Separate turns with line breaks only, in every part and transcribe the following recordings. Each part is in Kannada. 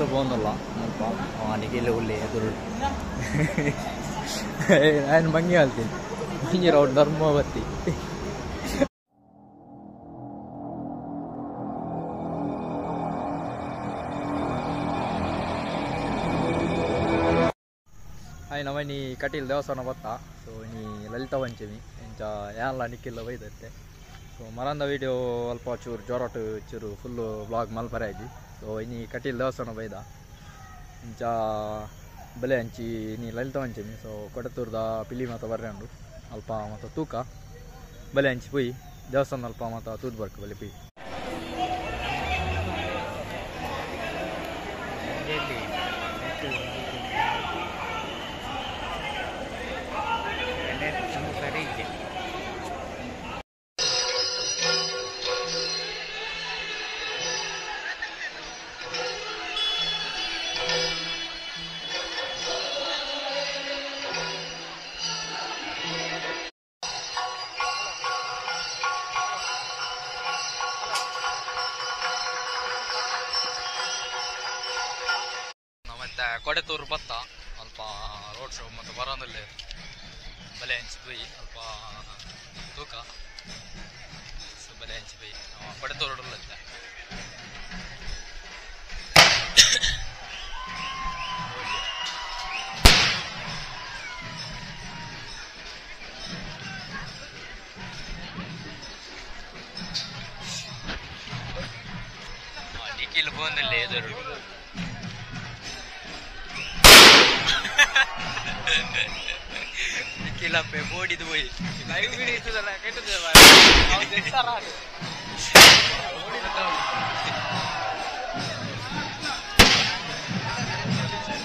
പോകുന്നുള്ള എനിക്കില്ല ഉള്ളി അതൊരു ഞാൻ ഭംഗി കാലത്തി ഭംഗി റൗണ്ട് ധർമ്മപത്തി ನಾವು ನೀ ಕಟೀಲ್ ದೇವಸ್ಥಾನ ಬತ್ತಾ ಸೊ ನೀ ಲಲಿತಾ ಪಂಚಮಿ ಇಂಚ ಯಾನಲ್ಲ ನಿಕ್ಕಿಲ್ಲ ಬೈದತ್ತೆ ಸೊ ಮರಂದ ವೀಡಿಯೋ ಅಲ್ಪ ಚೂರು ಜೋರಾಟು ಚೂರು ಫುಲ್ಲು ಬ್ಲಾಗ್ ಮಲ್ಪರೆ ಆಗಿ ಸೊ ಇನ್ನಿ ಕಟೀಲ್ ದೇವಸ್ಥಾನ ಬೈದ ಇಂಚ ಬೆಲೆ ಹಂಚಿ ನೀ ಲಲಿತಾ ಪಂಚಮಿ ಸೊ ಕೊಡತೂರ್ದ ಪಿಲಿ ಮಾತ ಬರ್ರೆ ಉಂಡು ಅಲ್ಪ ಮತ್ತು ತೂಕ ಬೆಲೆ ಹಂಚಿ ಪೋಯಿ ದೇವಸ್ಥಾನ ಅಲ್ಪ ಮತ್ತು ತೂದ್ ಬರ್ಕ ಬೆಲೆ ಪೋಯಿ ಮತ್ತೆ ಕೊಡೆತೂರು ಬತ್ತ ಅಲ್ಪ ರೋಡ್ ಶೋ ಮತ್ತು ಬರೋದಲ್ಲಿ ಬೆಲೆ ಹಂಚಿ ಪೋಯಿ ಅಲ್ಪ ತೂಕ ಸೊ ಬೆಲೆ ಹಂಚಿ ಪೋಯಿ ಕೊಡೆತೂರು ರೋಡಲ್ಲತ್ತೆ ನಿಖಿಲ್ ಫೋನಲ್ಲಿ ಎದುರು ನಿಖಿಲ್ ಅಪ್ಪೆ ಓಡಿದು ಹೋಯ್ ಲೈವ್ ವಿಡಿಯೋ ಇರ್ತದಲ್ಲ ಕೆಟ್ಟದೆ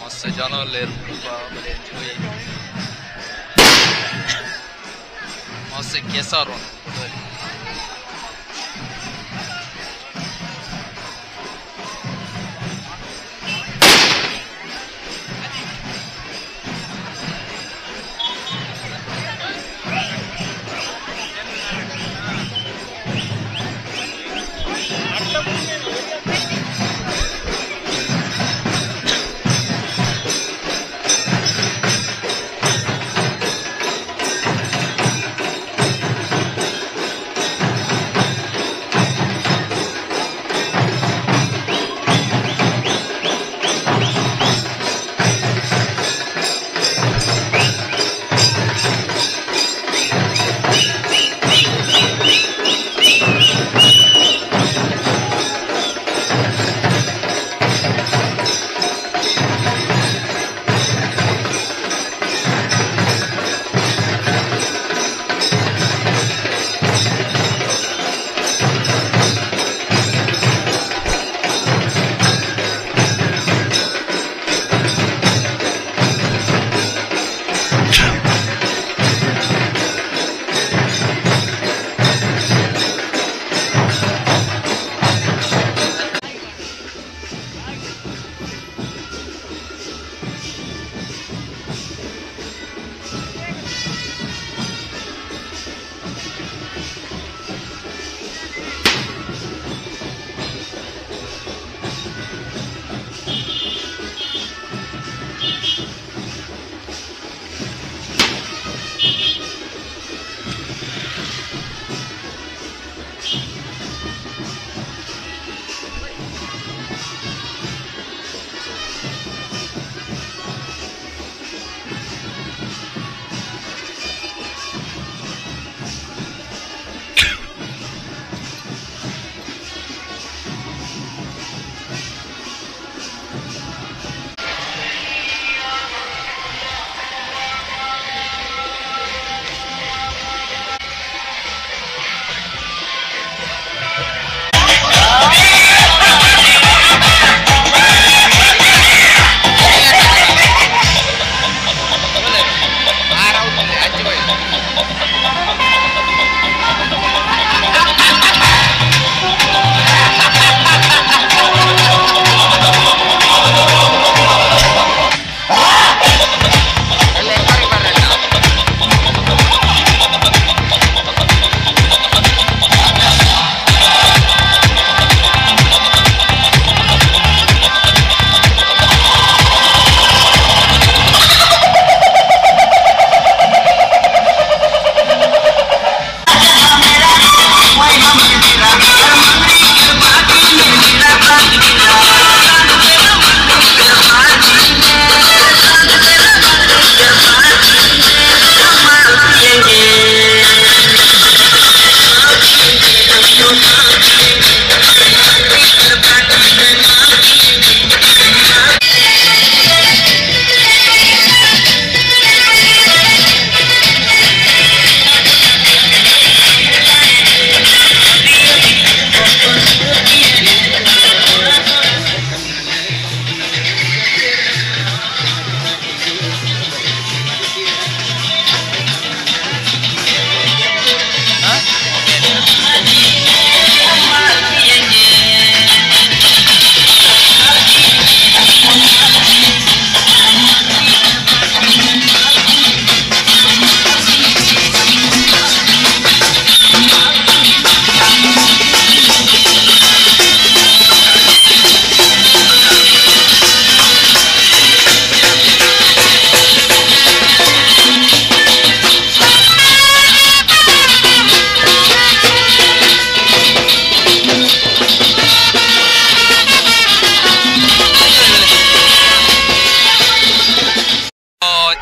ಮಸ್ತ್ ಜನ ಅಲ್ಲೇ ಹೋಯ್ ಮಸ್ತ್ ಕೆಸಾರು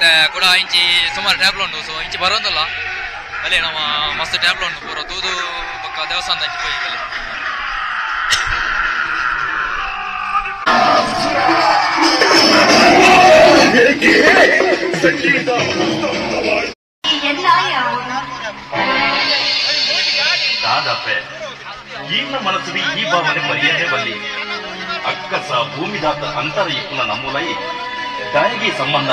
ಮತ್ತೆ ಕೂಡ ಇಂಚಿ ಸುಮಾರು ಟ್ಯಾಬ್ಲ್ ಉಂಟು. ಸೊ ಇಂಚಿ ಬರೋದಲ್ಲ ಅಲ್ಲಿ ನಮ್ಮ ಮಸ್ತ್ ಟ್ಯಾಬ್ಲ್ ಉಂಟು ಪೂರ ತೂದು ಪಕ್ಕ ದೇವಸ್ಥಾನದ ಅಂಚಿ ಹೋಗಿ
దాదాపే ఈయన మనసుది ఈ భావನೆ ಮರೆಯದೇ ಬಲ್ಲಿ ಅಕ್ಕಸ ಭೂಮಿದಾತ ಅಂತರ ಇಪ್ಪುನ ನಮ್ಮೂಲೈ ದಾಯಿಗೆ ಸಂಬಂಧ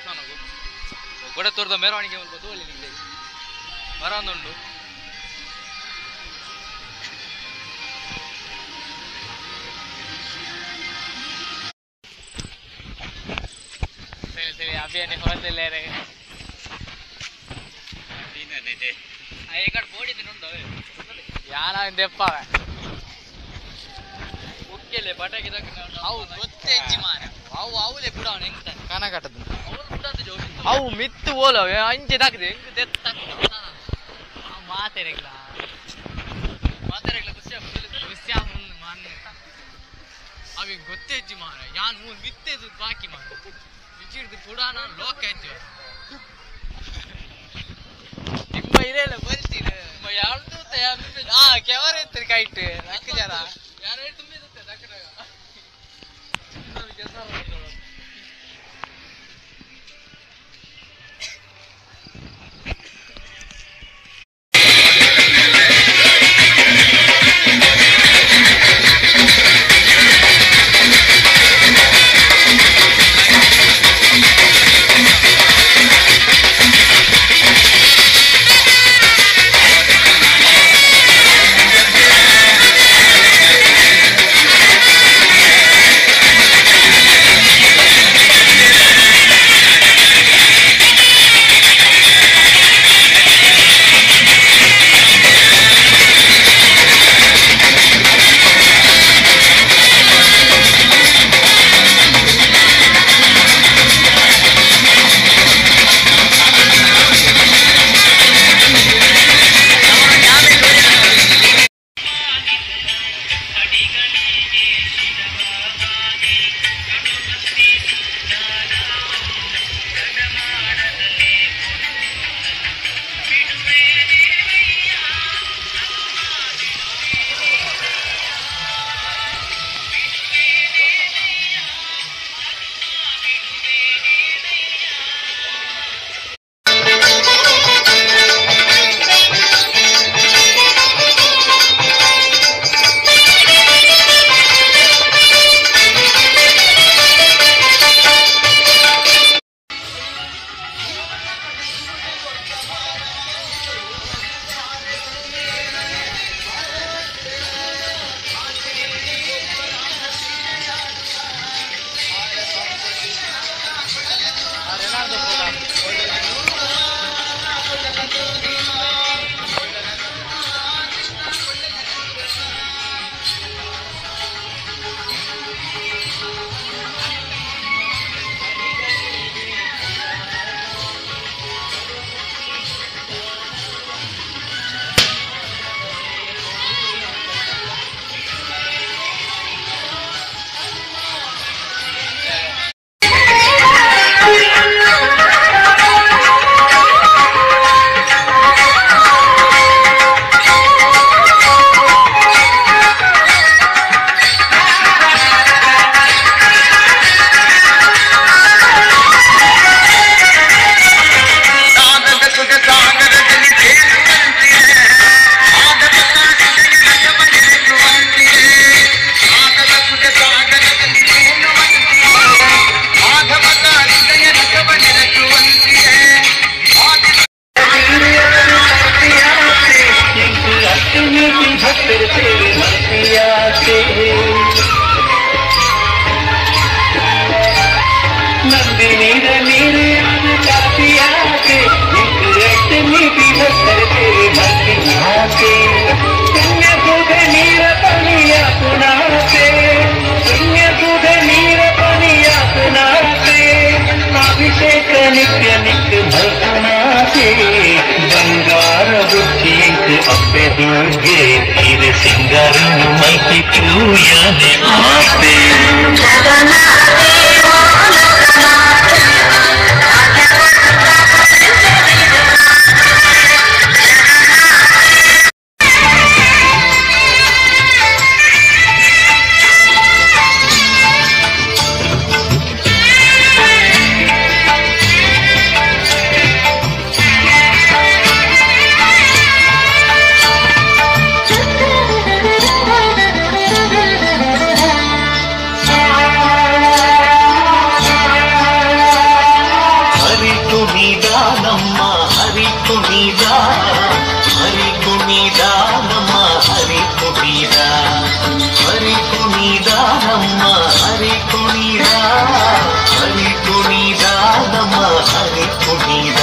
ದೇವಸ್ಥಾನಕ್ಕೂ ಗೊಡೆ ತೋರದ ಮೆರವಣಿಗೆ ಒಂದು ತೋಳಿ ನಿಮಗೆ ಮರ ಒಂದುಂಟು. ಅಭಿಯಾನೆ ಹೋಗಲಿಲ್ಲ ఇక్కడ పోడింది ಯಾನ ದೆಪ್ಪ ಉಕ್ಕೆಲೆ ಬಟಾಕಿ ಅವು ಗೊತ್ತೇ ಮಾರ ಅವು ಅವಲೇ ಬಿಡ ಅವನು ಹೆಂಗ್ ಕನ ಕಟ್ಟದ ಅವು ಮಿತ್ತು ಓಲವ ಅಂಚೆ ತಾಕಿದೆ ಹೆಂಗ್ ದೆತ್ತ ಮಾತೆರೆಗ್ಲ ಖುಷಿಯ ಮಾನ್ಯ ಅವಿ ಗೊತ್ತೇ ಮಾರ ಯಾನ್ ಮೂರು ಮಿತ್ತೆದು ಬಾಕಿ ಮಾರ ವಿಚಿಡ್ದು ಪುಡಾನ ಲೋಕ ಐತಿ ನಿಮ್ಮ ಇರಲ್ಲ ಬರ್ತೀರ ಯಾರ್ದು ಕೆವರ್ ಇರ್ತೀರಿ ಕೈಟ್ ನಕ್ಕ ಜನ ಯಾರು ತುಂಬಿರುತ್ತೆ ದಕ್ಕಡಾಗ ಕೆಲಸ
ಕುಣಿದಾನಮ್ಮ ಹರಿ ಕುಣಿದ ಹರಿ ಕುಣಿದಾನಮ್ಮ ಹರಿ ಕುಣಿದ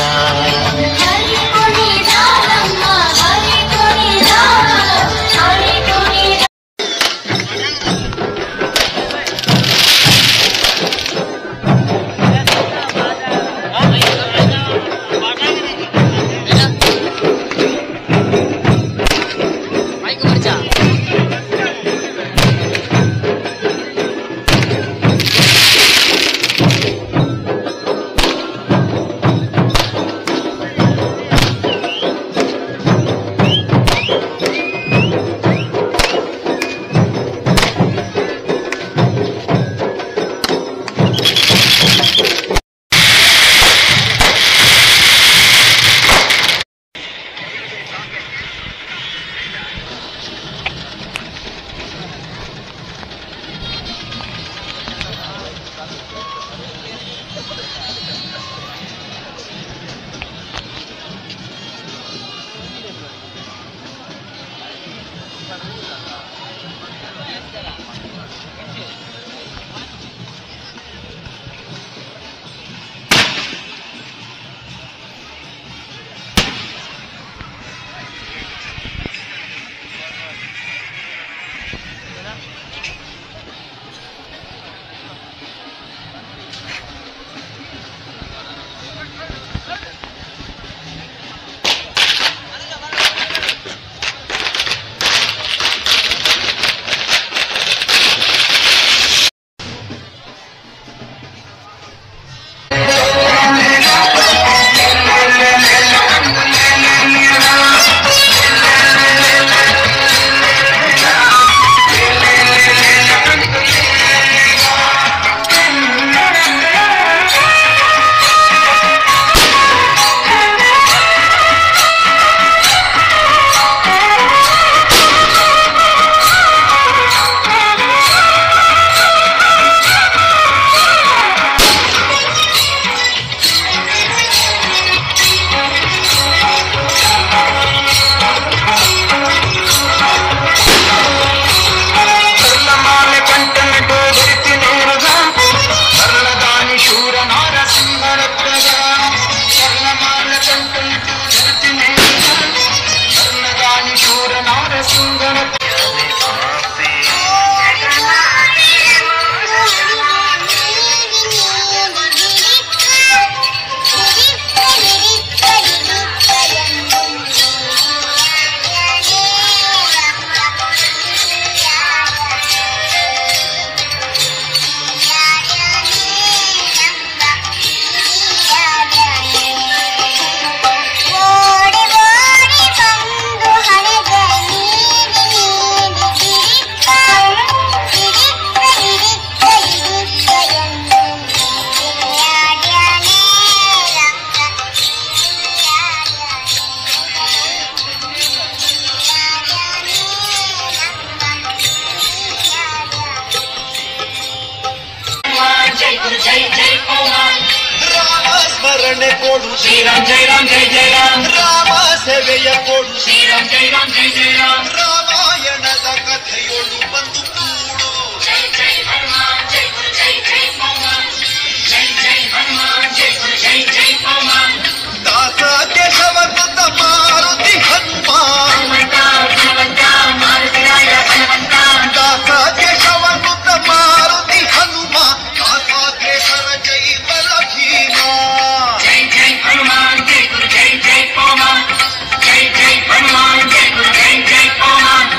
ಸ್ಮರಣೆ ಕೊಡು ಶ್ರೀರಾಮ್ ಜೈ ರಾಮ್ ಜೈ ಜೈ ರಾಮ್ ರಾಮ ಸೇವೆಯ ಕೊಡು ಶ್ರೀರಾಮ್ ಜೈ ರಾಮ್ ಜೈ ಜೈ ರಾಮ್ ರಾಮಾಯಣದ ಕಥೆಯೊಳು ಬಂದು ಕೂಡು ಜೈ ಜೈ ಹನುಮಾನ್ ಜೈ ಗುರು ಜೈ ಜೈ ಹನುಮಾನ್ ಜೈ ಜೈ ಹನುಮಾನ್ ಜೈ ಗುರು ಜೈ ಜೈ ಹನುಮಾನ್ ದಾಸ ಕೇಶವ ಕೃತ ಮಾರುತಿ ಹನುಮಾನ್ ದಾಸ ಕೇಶವ ಕೃತ ಮಾರುತಿ ಹನುಮಾನ್ ದಾಸಾಗ್ರೇಸರ ಜೈ ಬಲ ಭೀಮಾ ಜೈ ಜೈ ಹನುಮಾನ್ ಜೈ ಗುರು ಜೈ ಜೈ ಹನುಮಾನ್ ಜೈ ಜೈ ಹನುಮಾನ್ ಜೈ ಗುರು ಜೈ ಜೈ ಹನುಮಾನ್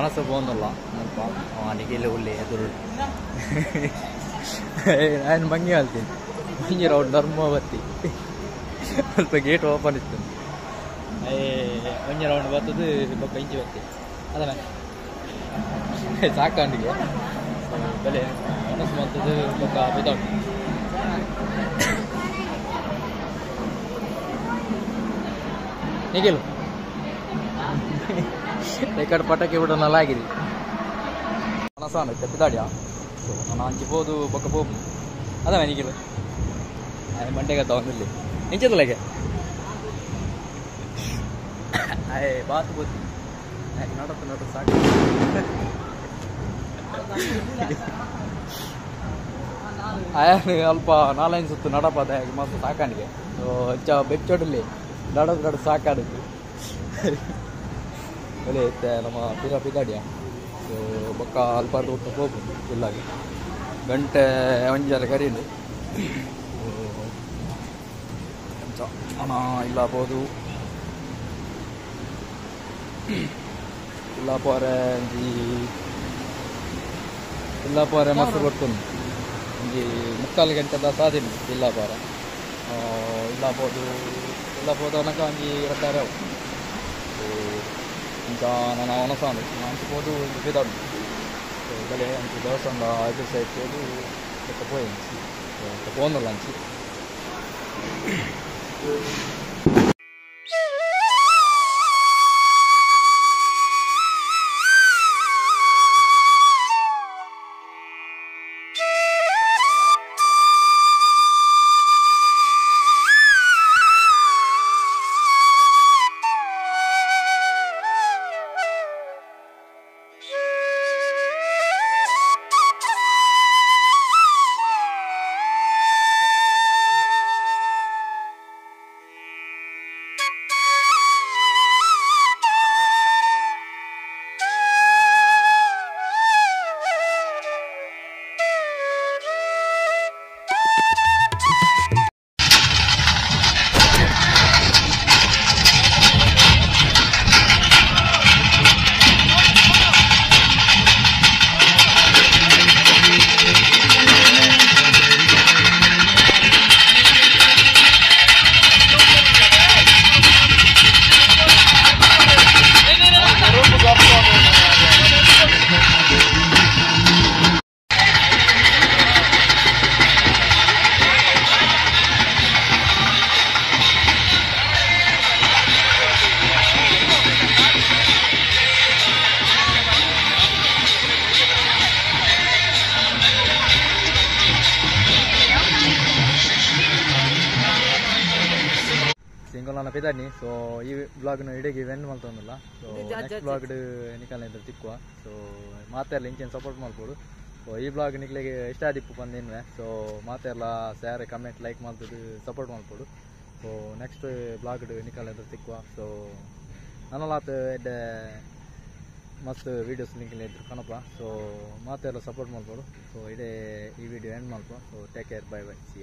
ಮನಸ್ಸು ಬಂದಲ್ಲ ಸ್ವಲ್ಪ ನಿಖಿಲ್ ಉಳ್ಳಿ ಎದುರು ನಾನು ಭಂಗಿ ಹೇಳ್ತೀನಿ ಭಂಗಿ ರೌಂಡ್ ಧರ್ಮವತಿ ಸ್ವಲ್ಪ ಗೇಟ್ ಓಪನ್ ಇತ್ತು ಒಂಜಿ ರೌಂಡ್ ಬರ್ತದೆ ಬೊಕ್ಕ ಇಂಚಿ ಬತ್ತಿ ಅದನ್ನ ಸಾಕಂಡಿಗೆ ಬೆಲೆ ಮನಸ್ಸು ಬರ್ತದೆ ಬೊಕ್ಕ ಬಿದ್ದಾಡು ನಿಖಿಲ್ ರೆಕಾರ್ಡ್ ಪಟಾಕಿ ಬಿಡೋನಲ್ಲ ಆಗಿದೆ ಮನಸ್ಸಾನ ತೆಪ್ಪಿದಾಡ್ಯಾ ಸೊ ನಾನು ಹಂಚಿಬೋದು ಬೊಕ್ಕ ಪೋಪು ಅದ ನಿಖಿಲ್ ಮಂಡೆಗತ್ತ ಒಂದಲ್ಲಿ ಇಂಚದಲ್ಲಗೆ ಬಾತ್ ಬೋತಿ ನೋಡತ್ತು ಸಾಕು ಅಲ್ಪ 4-5 ಸುತ್ತು ನಡಪದ ಮಸ್ತ್ ಸಾಕಾಣಿಗೆ ಸೊ ಹೆಚ್ಚ ಬೆಚ್ಚೊಡಲಿ ನಡೋದು ಸಾಕಾಡಿದ್ದು ಒಳ್ಳೆ ಐತೆ ನಮ್ಮ ಪಿದಾಡಿಯ ಸೊ ಬೊಕ್ಕ ಅಲ್ಪಾರ್ದು ಹುಟ್ಟು ಹೋಗ್ಬೋದು ಇಲ್ಲಾಗಿ ಗಂಟೆ ಒಂಜಾರ ಕರೀಲಿ ಹಣ ಇಲ್ಲ ಬೋದು ಇಲ್ಲ ಪೋರೆ ಮಸ್ತ್ ಕೊಡ್ತೀನಿ ಒಂಜಿ 3/4 ಗಂಟೆದ ಸಾಧಿನಿ ಇಲ್ಲ ಬೋದು ಅನ್ನಕ ಒಂಜಿ 2 ಅವು ಸೊ ಇಂಚ ನಾನು ಅವನಸಾನು ಹಂಚಿಬೋದು ಬಿದ್ದಾಡು ಸೊ ಬೆಲೆ ಹಂಚಿ ದೇವಸ್ಥಾನದ 5 ಸೈಡ್ ಹೋದು ಪೋಯಿ ಹಂಚಿ ಪೋನಲ್ಲ ಹಂಚಿ ಸಿಂಗಲ್ ಪಿದಾನಿ ಸೊ ಈ ಬ್ಲಾಗ್ನ ಇಡೀಗೆ ಇವೆಂಟ್ ಮಾಡ್ತಂದಿಲ್ಲ ಸೊ ನೆಕ್ಸ್ಟ್ ಬ್ಲಾಗ್ ನಿಕಲ್ನ ಇದ್ರೆ ತಿಕ್ಕುವ ಸೊ ಮಾತೆಲ್ಲ ಇಂಚೆನ್ ಸಪೋರ್ಟ್ ಮಾಡ್ಬೋದು ಸೊ ಈ ಬ್ಲಾಗ್ ನಿಕ್ಲಿಗೆ ಇಷ್ಟ ಆದಿಪ್ಪು ಬಂದಿನ್ವೆ ಸೊ ಮಾತೆಲ್ಲ ಶೇರ್ ಕಮೆಂಟ್ ಲೈಕ್ ಮಾಡ್ಬೋದು ಸಪೋರ್ಟ್ ಮಾಡ್ಬೋದು ಸೊ ನೆಕ್ಸ್ಟ್ ಬ್ಲಾಗ್ ನಿಕಲ್ನ ಇದ್ರೆ ತಿಕ್ಕುವ ಸೊ ನನ್ನಲಾತ ಎಡ್ಡೆ ಮಸ್ತ್ ವೀಡಿಯೋಸ್ ಲಿಂಕ್ ಇದ್ರು ಕಣಪ್ಪ ಸೊ ಮಾತೆಲ್ಲ ಸಪೋರ್ಟ್ ಮಾಡ್ಬೋದು ಸೊ ಇಡೇ ಈ ವಿಡಿಯೋ ಎಂಡ್ ಮಾಡ್ಕೊ so take care bye C